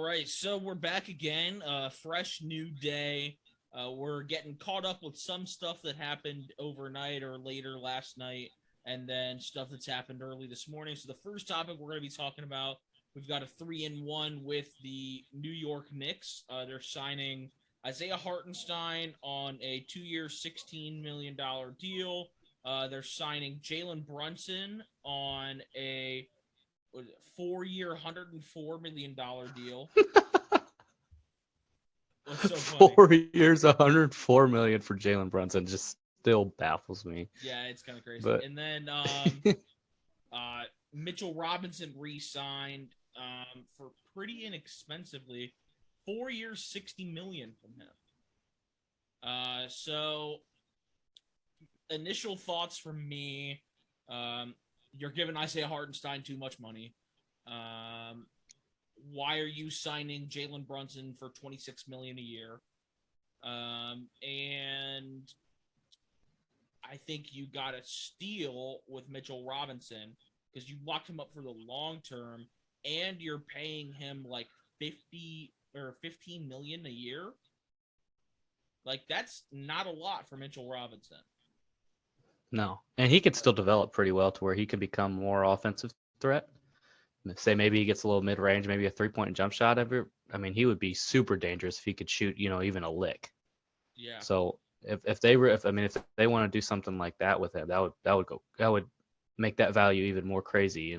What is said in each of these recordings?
right, so we're back again. Fresh new day. We're getting caught up with some stuff that happened overnight or later last night, and then stuff that's happened early this morning. So the first topic we're going to be talking about, we've got a 3-1 with the New York Knicks. They're signing Isaiah Hartenstein on a 2-year, $16 million deal. They're signing Jalen Brunson on a 4-year, $104 million deal. What's so funny? 4 years, 104 million for Jalen Brunson just still baffles me. Yeah, it's kind of crazy. But And then Mitchell Robinson re-signed for pretty inexpensively, 4 years, $60 million from him. So initial thoughts from me: you're giving Isaiah Hartenstein too much money. Why are you signing Jalen Brunson for $26 million a year? And I think you got a steal with Mitchell Robinson because you locked him up for the long term, and you're paying him like 50 or 15 million a year. Like, that's not a lot for Mitchell Robinson. no, and he could still develop pretty well to where he could become more offensive threat. Say maybe he gets a little mid-range, maybe a three-point jump shot ever. I mean, he would be super dangerous if he could shoot, even a lick. Yeah. So if they want to do something like that with him, that would make that value even more crazy.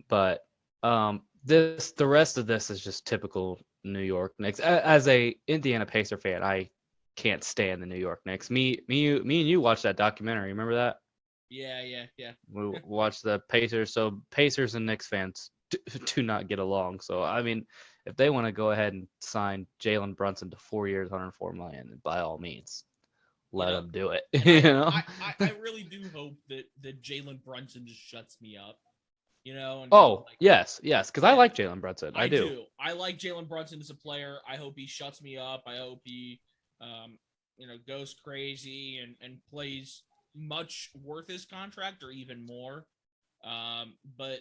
But the rest of this is just typical New York Knicks. As a Indiana Pacer fan, I can't stand the New York Knicks. Me and you watched that documentary. Remember that? Yeah. We watched the Pacers. So Pacers and Knicks fans do not get along. So I mean, if they want to go ahead and sign Jalen Brunson to 4 years, 104 million, by all means, let them do it. I really do hope that Jalen Brunson just shuts me up. Yes, because I like Jalen Brunson. I do. I like Jalen Brunson as a player. I hope he shuts me up. I hope he, goes crazy and plays much worth his contract or even more. But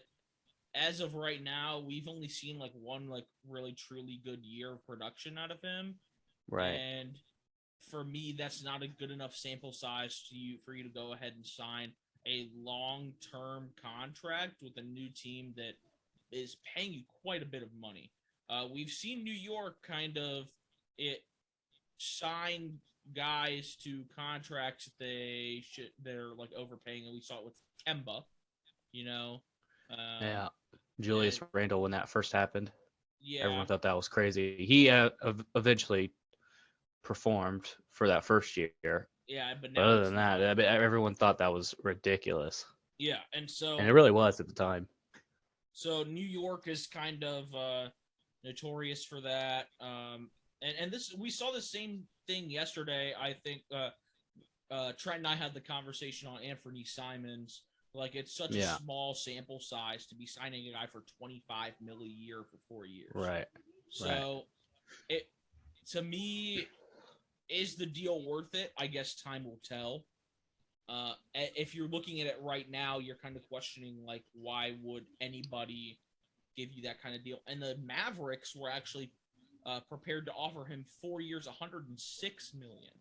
as of right now, we've only seen like one like really truly good year of production out of him. Right. And for me, that's not a good enough sample size for you to go ahead and sign a long-term contract with a new team that is paying you quite a bit of money. We've seen New York kind of sign guys to contracts they're like overpaying, and we saw it with Kemba. Yeah, Julius Randle when that first happened. Yeah, everyone thought that was crazy. He eventually performed for that first year. Yeah, but other than that, everyone thought that was ridiculous. Yeah, and it really was at the time. So New York is kind of notorious for that. And this, we saw the same thing yesterday. I think Trent and I had the conversation on Anthony Simons. Like, it's such a small sample size to be signing a guy for $25 million a year for 4 years. Right. So it, to me, is the deal worth it? I guess time will tell. If you're looking at it right now, you're kind of questioning, like, why would anybody give you that kind of deal? And the Mavericks were actually prepared to offer him 4 years, $106 million,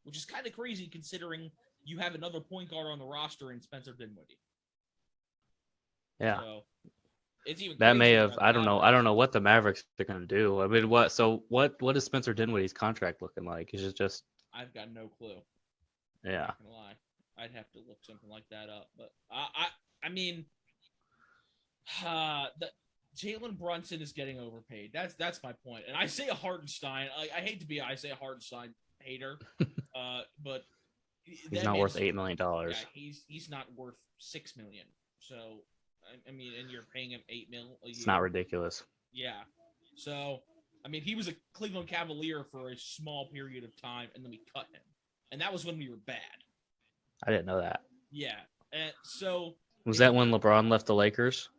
which is kind of crazy considering you have another point guard on the roster in Spencer Dinwiddie. Yeah. So it's even that may have. I don't know. I don't know what the Mavericks are going to do. I mean, what? So what is Spencer Dinwiddie's contract looking like? Is it just? I've got no clue. Yeah. I'm not gonna lie. I'd have to look something like that up. But I mean, the Jalen Brunson is getting overpaid. That's my point. And Isaiah Hartenstein, I hate to be an Isaiah Hartenstein hater, but he's not worth $8 million. Yeah, he's not worth $6 million. So I mean, and you're paying him $8 million a year. It's not ridiculous. Yeah. So I mean, he was a Cleveland Cavalier for a small period of time, and then we cut him, and that was when we were bad. I didn't know that. Yeah. And so was that when LeBron left the Lakers,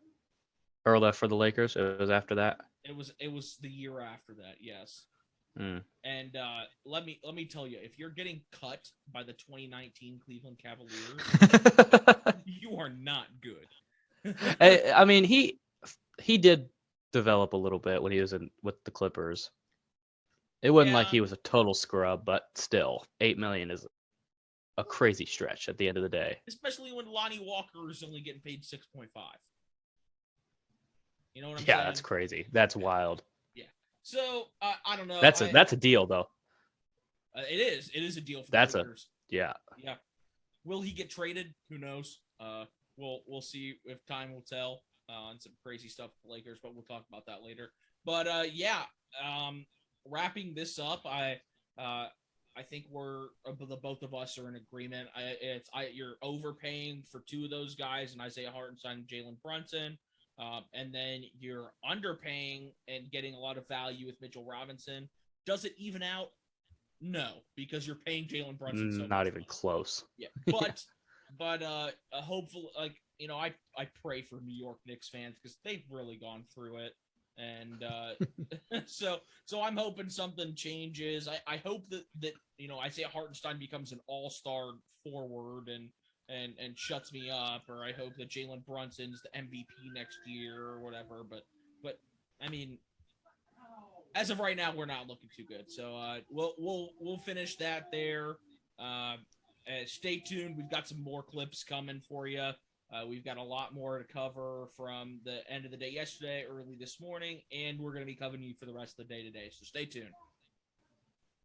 or left for the Lakers? It was after that. It was the year after that. Yes. Mm. And let me tell you, if you're getting cut by the 2019 Cleveland Cavaliers, you are not good. I mean, he did develop a little bit when he was with the Clippers. It wasn't like Yeah, he was a total scrub, but still, 8 million is a crazy stretch at the end of the day. especially when Lonnie Walker is only getting paid 6.5. You know what I'm Yeah, that's saying? crazy. That's Yeah. wild. Yeah. So I don't know. That's a deal though. It is. It is a deal for the That's a Lakers. yeah. Yeah. Will he get traded? Who knows? We'll see if time will tell on some crazy stuff with the Lakers, but we'll talk about that later. But yeah, wrapping this up, I think we're the both of us are in agreement. You're overpaying for two of those guys, and Isaiah Hartenstein and Jalen Brunson. And then you're underpaying and getting a lot of value with Mitchell Robinson. Does it even out? No, because you're paying Jalen Brunson so much. Not even close. Yeah, but hopefully, like I pray for New York Knicks fans because they've really gone through it, and so I'm hoping something changes. I hope that Isaiah Hartenstein becomes an all-star forward and shuts me up, or I hope that Jalen Brunson's the MVP next year or whatever. But I mean, as of right now, we're not looking too good. So we'll finish that there. Stay tuned. We've got some more clips coming for you. We've got a lot more to cover from the end of the day yesterday, early this morning, and we're going to be covering you for the rest of the day today. So stay tuned.